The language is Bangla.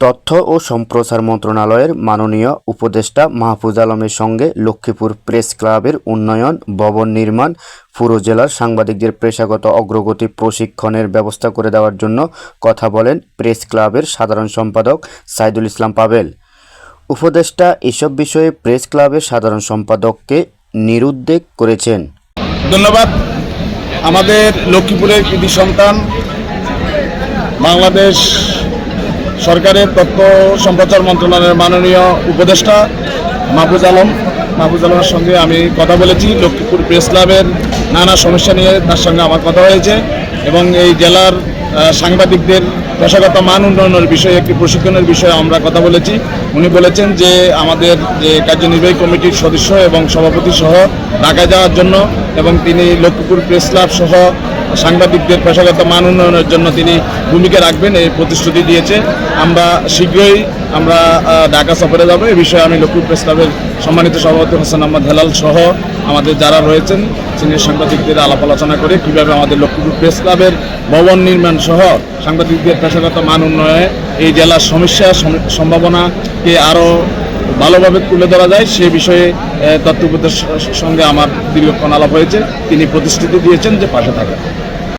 তথ্য ও সম্প্রচার মন্ত্রণালয়ের মাননীয় উপদেষ্টা মাহফুজ আলমের সঙ্গে লক্ষ্মীপুর প্রেস ক্লাবের উন্নয়ন, ভবন নির্মাণ, পুরো জেলার সাংবাদিকদের পেশাগত অগ্রগতি প্রশিক্ষণের ব্যবস্থা করে দেওয়ার জন্য কথা বলেন প্রেস ক্লাবের সাধারণ সম্পাদক সাইদুল ইসলাম পাভেল। উপদেষ্টা এসব বিষয়ে প্রেস ক্লাবের সাধারণ সম্পাদককে নিরুদ্বেগ করেছেন। ধন্যবাদ। আমাদের লক্ষ্মীপুরের কৃতি সন্তান, বাংলাদেশ সরকারের তথ্য সম্প্রচার মন্ত্রণালয়ের মাননীয় উপদেষ্টা মাহফুজ আলমের সঙ্গে আমি কথা বলেছি। লক্ষ্মীপুর প্রেস ক্লাবের নানা সমস্যা নিয়ে তার সঙ্গে আমার কথা হয়েছে এবং এই জেলার সাংবাদিকদের পেশাগত মান উন্নয়নের বিষয়ে একটি প্রশিক্ষণের বিষয়ে আমরা কথা বলেছি। উনি বলেছেন যে আমাদের যে কার্যনির্বাহী কমিটির সদস্য এবং সভাপতি সহ ঢাকায় যাওয়ার জন্য এবং তিনি লক্ষ্মীপুর প্রেস ক্লাব সহ সাংবাদিকদের পেশাগত মান উন্নয়নের জন্য তিনি ভূমিকা রাখবেন, এই প্রতিশ্রুতি দিয়েছে। আমরা শীঘ্রই ঢাকা সফরে যাব। এই বিষয়ে আমি লক্ষ্মীপুর প্রেস ক্লাবের সম্মানিত সভাপতি হোসেন আহমদ হেলাল সহ আমাদের যারা রয়েছেন সিনিয়র সাংবাদিকদের আলাপ আলোচনা করে কীভাবে আমাদের লক্ষ্মীপুর প্রেস ক্লাবের ভবন নির্মাণ সহ সাংবাদিকদের পেশাগত মান উন্নয়নে এই জেলার সমস্যা সম্ভাবনাকে আরও ভালোভাবে তুলে ধরা যায় সে বিষয়ে তথ্য উপদেষ্টার সঙ্গে আমার দীর্ঘক্ষণ আলাপ হয়েছে। তিনি প্রতিশ্রুতি দিয়েছেন যে পাশে থাকবেন।